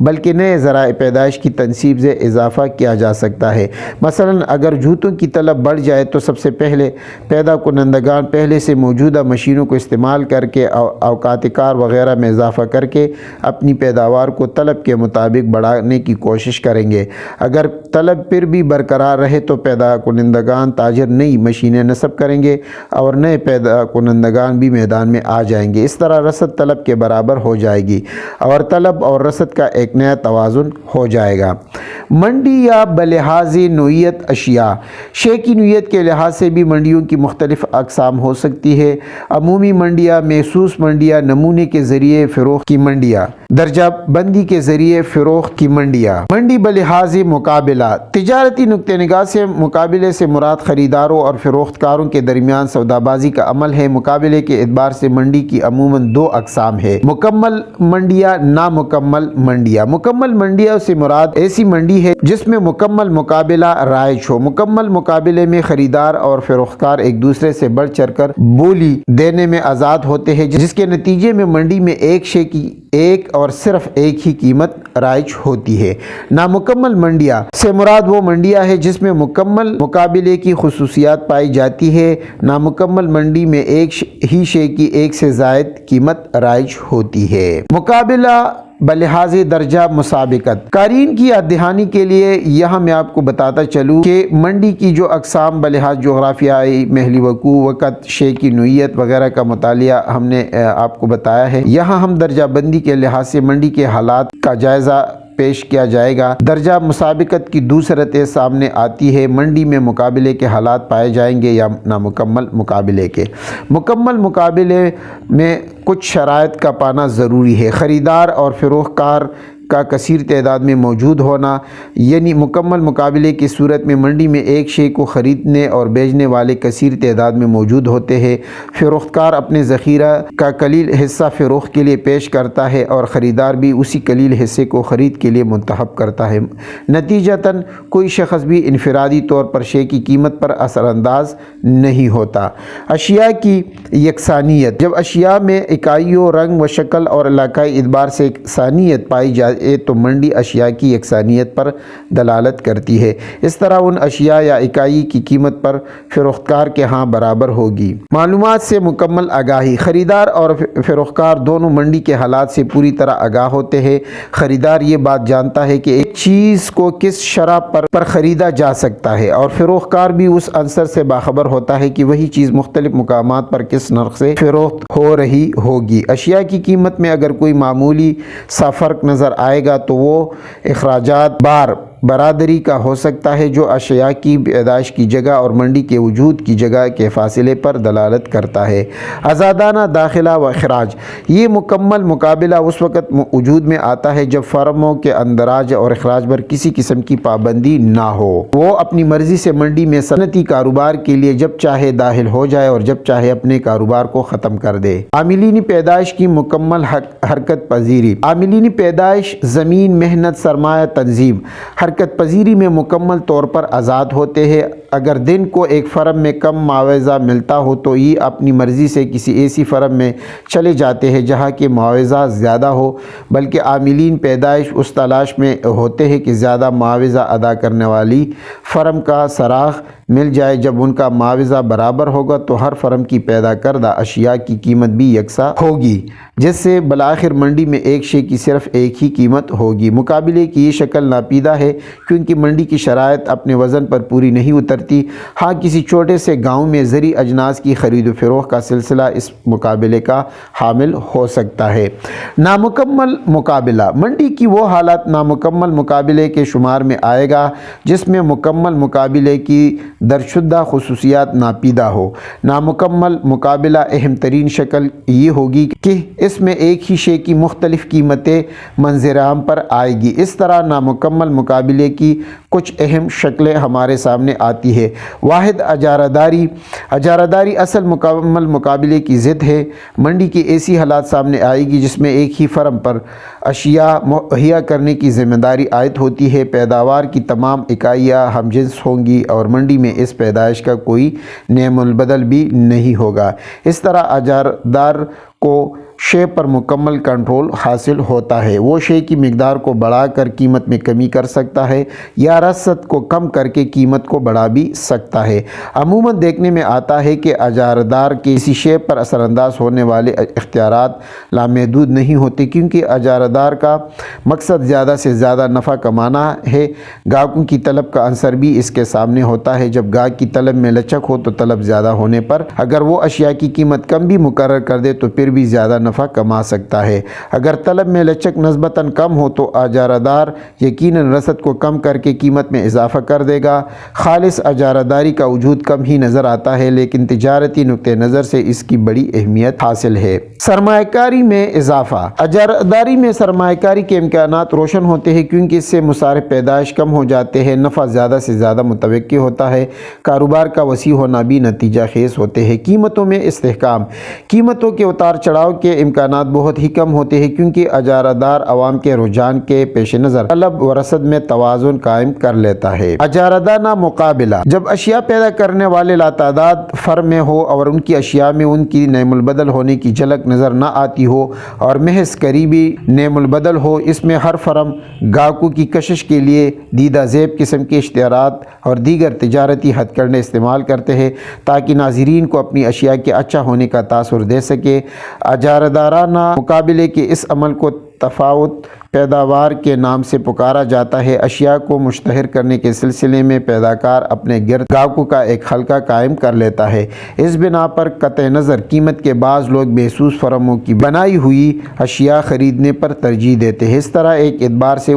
بلکہ نئے ذرائع پیدائش کی تنصیب سے اضافہ کیا جا سکتا ہے۔ مثلا اگر جوتوں کی طلب بڑھ جائے تو سب سے پہلے پیدا کنندگان پہلے سے موجودہ مشینوں کو استعمال کر کے اوقات کار وغیرہ میں اضافہ کر کے اپنی پیداوار کو طلب کے مطابق بڑھانے کی کوشش کریں گے۔ اگر طلب پھر بھی برقرار رہے تو پیدا کنندگان تاجر نئی مشینیں نصب کریں گے اور نئے پیدا کنندگان بھی میدان میں آ جائیں گے۔ اس طرح رسد طلب کے برابر ہو جائے گی اور طلب اور رسد کا ایک نیا توازن ہو جائے گا۔ منڈی یا بلحاظ نوعیت اشیاء، شے کی نوعیت کے لحاظ سے بھی منڈیوں کی مختلف اقسام ہو سکتی ہے۔ عمومی منڈیاں، محسوس منڈیاں، نمونے کے ذریعے فروخت کی منڈیاں، درجہ بندی کے ذریعے فروخت کی منڈیاں۔ منڈی بلحاظ مقابلہ، تجارتی نقطہ نگاہ سے مقابلے سے مراد خریداروں اور فروخت کاروں کے درمیان سودا بازی کا عمل ہے۔ مقابلے کے اعتبار سے منڈی کی عموماً دو اقسام ہے: مکمل منڈیاں، نامکمل منڈیاں۔ مکمل منڈیوں سے مراد ایسی منڈی ہے جس میں مکمل مقابلہ رائج ہو۔ مکمل مقابلے میں خریدار اور فروخت کار ایک دوسرے سے بڑھ چڑھ کر بولی دینے میں آزاد ہوتے ہیں، جس کے نتیجے میں منڈی میں ایک شے کی ایک اور صرف ایک ہی قیمت رائج ہوتی ہے۔ نامکمل منڈیاں سے مراد وہ منڈیاں ہیں جس میں مکمل مقابلے کی خصوصیات پائی جاتی ہے۔ نامکمل منڈی میں ایک ہی شے کی ایک سے زائد قیمت رائج ہوتی ہے۔ مقابلہ بلحاظ درجہ مسابقت، قارئین کی یاد دہانی کے لیے یہاں میں آپ کو بتاتا چلوں کہ منڈی کی جو اقسام بلحاظ جغرافیائی، محلی وقوع، وقت، شے کی نوعیت وغیرہ کا مطالعہ ہم نے آپ کو بتایا ہے۔ یہاں ہم درجہ بندی کے لحاظ سے منڈی کے حالات کا جائزہ پیش کیا جائے گا۔ درجہ مسابقت کی دو صورتیں سامنے آتی ہے: منڈی میں مقابلے کے حالات پائے جائیں گے یا نامکمل مقابلے کے۔ مکمل مقابلے میں کچھ شرائط کا پانا ضروری ہے: خریدار اور فروخت کار کا کثیر تعداد میں موجود ہونا، یعنی مکمل مقابلے کی صورت میں منڈی میں ایک شے کو خریدنے اور بیچنے والے کثیر تعداد میں موجود ہوتے ہیں۔ فروخت کار اپنے ذخیرہ کا قلیل حصہ فروخت کے لیے پیش کرتا ہے اور خریدار بھی اسی قلیل حصے کو خرید کے لیے منتخب کرتا ہے۔ نتیجتاً کوئی شخص بھی انفرادی طور پر شے کی قیمت پر اثر انداز نہیں ہوتا۔ اشیاء کی یکسانیت، جب اشیاء میں اکائیوں، رنگ و شکل اور علاقائی اعتبار سے یکسانیت پائی جائے تو منڈی اشیاء کی یکسانیت پر دلالت کرتی ہے۔ اس طرح ان اشیاء یا اکائی کی قیمت پر فروخت کار کے ہاں برابر ہوگی۔ معلومات سے مکمل آگاہی، خریدار اور فروخت کار دونوں منڈی کے حالات سے پوری طرح آگاہ ہوتے ہیں۔ خریدار یہ بات جانتا ہے کہ ایک چیز کو کس شرح پر خریدا جا سکتا ہے اور فروخت کار بھی اس عنصر سے باخبر ہوتا ہے کہ وہی چیز مختلف مقامات پر کس نرخ سے فروخت ہو رہی ہوگی۔ اشیاء کی قیمت میں اگر کوئی معمولی سا فرق نظر آئے گا تو وہ اخراجات برادری کا ہو سکتا ہے، جو اشیاء کی پیدائش کی جگہ اور منڈی کے وجود کی جگہ کے فاصلے پر دلالت کرتا ہے۔ آزادانہ داخلہ و اخراج، یہ مکمل مقابلہ اس وقت وجود میں آتا ہے جب فرموں کے اندراج اور اخراج پر کسی قسم کی پابندی نہ ہو۔ وہ اپنی مرضی سے منڈی میں صنعتی کاروبار کے لیے جب چاہے داخل ہو جائے اور جب چاہے اپنے کاروبار کو ختم کر دے۔ عاملین پیدائش کی مکمل حرکت پذیری، عاملین پیدائش، زمین، محنت، سرمایہ، تنظیم، حرکت پذیری میں مکمل طور پر آزاد ہوتے ہیں۔ اگر دن کو ایک فرم میں کم معاوضہ ملتا ہو تو یہ اپنی مرضی سے کسی ایسی فرم میں چلے جاتے ہیں جہاں کے معاوضہ زیادہ ہو، بلکہ عاملین پیدائش اس تلاش میں ہوتے ہیں کہ زیادہ معاوضہ ادا کرنے والی فرم کا سراغ مل جائے۔ جب ان کا معاوضہ برابر ہوگا تو ہر فرم کی پیدا کردہ اشیاء کی قیمت بھی یکساں ہوگی، جس سے بالآخر منڈی میں ایک شے کی صرف ایک ہی قیمت ہوگی۔ مقابلے کی یہ شکل ناپیدہ ہے کیونکہ منڈی کی شرائط اپنے وزن پر پوری نہیں اترتی۔ ہاں کسی چھوٹے سے گاؤں میں زرعی اجناس کی خرید و فروخت کا سلسلہ اس مقابلے کا حامل ہو سکتا ہے۔ نامکمل مقابلہ، منڈی کی وہ حالت نامکمل مقابلے کے شمار میں آئے گا جس میں مکمل مقابلے کی درشدہ خصوصیات ناپیدہ ہو۔ نامکمل مقابلہ اہم ترین شکل یہ ہوگی کہ اس میں ایک ہی شے کی مختلف قیمتیں منظر عام پر آئے گی۔ اس طرح نامکمل مقابلے کی کچھ اہم شکلیں ہمارے سامنے آتی ہے۔ واحد، اجارہ داری۔ اجارہ داری اصل مکمل مقابلے کی ضد ہے۔ منڈی کی ایسی حالات سامنے آئے گی جس میں ایک ہی فرم پر اشیاء مہیا کرنے کی ذمہ داری عائد ہوتی ہے۔ پیداوار کی تمام اکائیاں ہم جنس ہوں گی اور منڈی میں اس پیدائش کا کوئی نعم البدل بھی نہیں ہوگا۔ اس طرح اجارہ دار کو شے پر مکمل کنٹرول حاصل ہوتا ہے۔ وہ شے کی مقدار کو بڑھا کر قیمت میں کمی کر سکتا ہے یا رسد کو کم کر کے قیمت کو بڑھا بھی سکتا ہے۔ عموماً دیکھنے میں آتا ہے کہ اجارہ دار کے کسی شے پر اثر انداز ہونے والے اختیارات لامحدود نہیں ہوتے، کیونکہ اجارہ دار کا مقصد زیادہ سے زیادہ نفع کمانا ہے۔ گاہکوں کی طلب کا عنصر بھی اس کے سامنے ہوتا ہے۔ جب گاہک کی طلب میں لچک ہو تو طلب زیادہ ہونے پر اگر وہ اشیاء کی قیمت کم بھی مقرر کر دے تو پھر بھی زیادہ نفع کما سکتا ہے۔ اگر طلب میں لچک نسبتاً کم ہو تو اجارہ دار یقیناً رسد کو کم کر کے قیمت میں اضافہ کر دے گا۔ خالص اجارہ داری کا وجود کم ہی نظر آتا ہے، لیکن تجارتی نقطہ نظر سے اس کی بڑی اہمیت حاصل ہے۔ سرمایہ کاری میں اضافہ۔ اجارہ داری میں سرمایہ کاری کے امکانات روشن ہوتے ہیں، کیونکہ اس سے مصارف پیدائش کم ہو جاتے ہیں، نفع زیادہ سے زیادہ متوقع ہوتا ہے، کاروبار کا وسیع ہونا بھی نتیجہ خیز ہوتے ہیں۔ قیمتوں میں استحکام۔ قیمتوں کے اتار چڑھاؤ کے امکانات بہت ہی کم ہوتے ہیں، کیونکہ اجارہ دار عوام کے رجحان کے پیش نظر طلب و رسد میں توازن قائم کر لیتا ہے۔ اجارہ دارانہ مقابلہ۔ جب اشیاء پیدا کرنے والے لاتعداد فرم میں ہو اور ان کی اشیاء میں ان کی نعم البدل ہونے کی جھلک نظر نہ آتی ہو اور محض قریبی نعم البدل ہو، اس میں ہر فرم گاہکوں کی کشش کے لیے دیدہ زیب قسم کے اشتہارات اور دیگر تجارتی ہتھ کنڈے استعمال کرتے ہیں تاکہ ناظرین کو اپنی اشیاء کے اچھا ہونے کا تاثر دے سکے۔ اجارہ دارانہ مقابلے کے اس عمل کو تفاوت پیداوار کے نام سے پکارا جاتا ہے۔ اشیاء کو مشتہر کرنے کے سلسلے میں پیداکار اپنے گرد گاہکوں کا ایک حلقہ قائم کر لیتا ہے۔ اس بنا پر قطع نظر قیمت کے بعض لوگ محسوس فرموں کی بنائی ہوئی اشیاء خریدنے پر ترجیح دیتے ہیں۔ اس طرح ایک اعتبار سے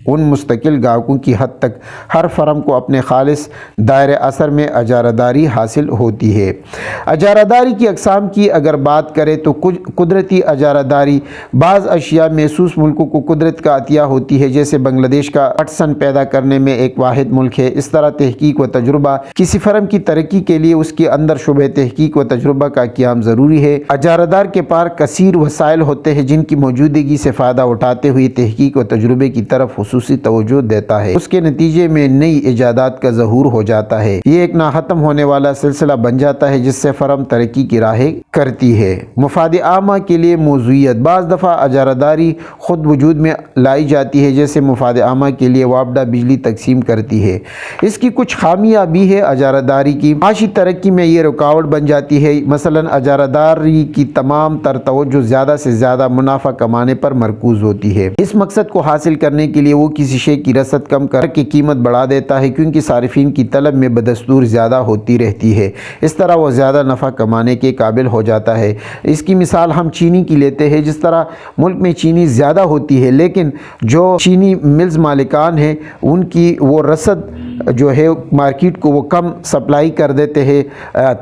ان مستقل گاہکوں کی حد تک ہر فرم کو اپنے خالص دائرہ اثر میں اجارہ داری حاصل ہوتی ہے۔ اجارہ داری کی اقسام کی اگر بات کریں تو قدرتی اجارہ داری بعض اشیاء محسوس ملکوں کو قدرت کا عطیہ ہوتی ہے، جیسے بنگلہ دیش کا پٹسن پیدا کرنے میں ایک واحد ملک ہے۔ اس طرح تحقیق و تجربہ کسی فرم کی ترقی کے لیے اس کے اندر شعبہ تحقیق و تجربہ کا قیام ضروری ہے۔ اجارہ دار کے پاس کثیر وسائل ہوتے ہیں جن کی موجودگی سے فائدہ اٹھاتے ہوئے تحقیق و تجربے کی طرف خصوصی توجہ دیتا ہے۔ اس کے نتیجے میں نئی ایجادات کا ظہور ہو جاتا ہے۔ یہ ایک نہ ختم ہونے والا سلسلہ بن جاتا ہے جس سے فرم ترقی کی راہیں کرتی ہے۔ مفاد عامہ کے لیے موضوعیت۔ بعض دفعہ اجارہ داری خود وجود میں لائی جاتی ہے، جیسے مفاد عامہ کے لیے وابڈہ بجلی تقسیم کرتی ہے۔ اس کی کچھ خامیاں بھی ہے۔ اجارہ داری کی معاشی ترقی میں یہ رکاوٹ بن جاتی ہے۔ مثلاً اجارہ داری کی تمام تر توجہ زیادہ سے زیادہ منافع کمانے پر مرکوز ہوتی ہے۔ اس مقصد کو حاصل کرنے کے لیے وہ کسی شے کی رسد کم کر کے قیمت بڑھا دیتا ہے، کیونکہ صارفین کی طلب میں بدستور زیادہ ہوتی رہتی ہے۔ اس طرح وہ زیادہ نفع کمانے کے قابل ہو جاتا ہے۔ اس کی مثال ہم چینی کی لیتے ہیں۔ جس طرح ملک میں چینی زیادہ ہوتی ہے، لیکن جو چینی ملز مالکان ہیں ان کی وہ رسد جو ہے مارکیٹ کو وہ کم سپلائی کر دیتے ہیں،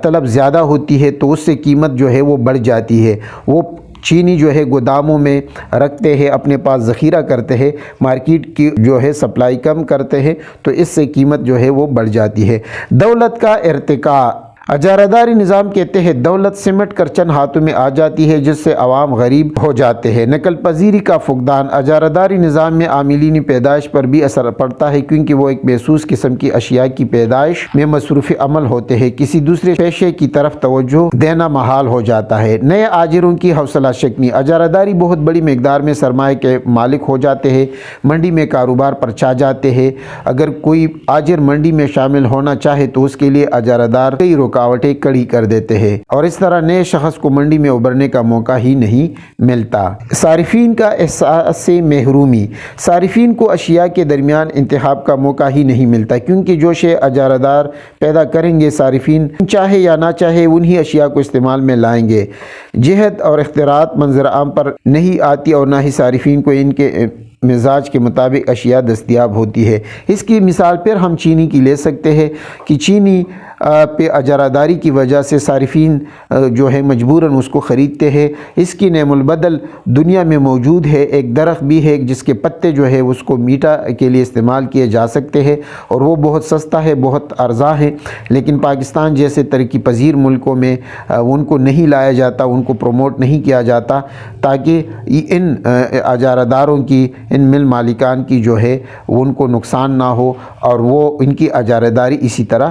طلب زیادہ ہوتی ہے تو اس سے قیمت جو ہے وہ بڑھ جاتی ہے۔ وہ چینی جو ہے گوداموں میں رکھتے ہیں، اپنے پاس ذخیرہ کرتے ہیں، مارکیٹ کی جو ہے سپلائی کم کرتے ہیں تو اس سے قیمت جو ہے وہ بڑھ جاتی ہے۔ دولت کا ارتقاء۔ اجارہ داری نظام کے تحت دولت سمٹ کر چند ہاتھوں میں آ جاتی ہے، جس سے عوام غریب ہو جاتے ہیں۔ نقل پذیری کا فقدان۔ اجارہ داری نظام میں عاملین پیدائش پر بھی اثر پڑتا ہے، کیونکہ وہ ایک محسوس قسم کی اشیاء کی پیدائش میں مصروف عمل ہوتے ہیں۔ کسی دوسرے پیشے کی طرف توجہ دینا محال ہو جاتا ہے۔ نئے آجروں کی حوصلہ شکنی۔ اجارہ داری بہت بڑی مقدار میں سرمایہ کے مالک ہو جاتے ہیں، منڈی میں کاروبار پر چھا جاتے ہیں۔ اگر کوئی آجر منڈی میں شامل ہونا چاہے تو اس کے لیے اجارہ دار کئی رکاوٹیں کھڑی کر دیتے ہیں اور اس طرح نئے شخص کو منڈی میں ابھرنے کا موقع ہی نہیں ملتا۔ صارفین کا احساس سے محرومی۔ صارفین کو اشیاء کے درمیان انتخاب کا موقع ہی نہیں ملتا، کیونکہ جو شے اجارہ دار پیدا کریں گے صارفین چاہے یا نہ چاہے انہی اشیاء کو استعمال میں لائیں گے۔ جہت اور اختیارات منظر عام پر نہیں آتی اور نہ ہی صارفین کو ان کے مزاج کے مطابق اشیاء دستیاب ہوتی ہے۔ اس کی مثال پھر ہم چینی کی لے سکتے ہیں کہ چینی پہ اجارہ داری کی وجہ سے صارفین جو ہے مجبوراً اس کو خریدتے ہیں۔ اس کی نعم البدل دنیا میں موجود ہے۔ ایک درخت بھی ہے جس کے پتے جو ہے اس کو میٹھا کے لیے استعمال کیے جا سکتے ہیں اور وہ بہت سستا ہے، بہت ارزاں ہے، لیکن پاکستان جیسے ترقی پذیر ملکوں میں ان کو نہیں لایا جاتا، ان کو پروموٹ نہیں کیا جاتا تاکہ ان اجارہ داروں کی، ان مل مالکان کی جو ہے ان کو نقصان نہ ہو اور وہ ان کی اجارہ داری اسی طرح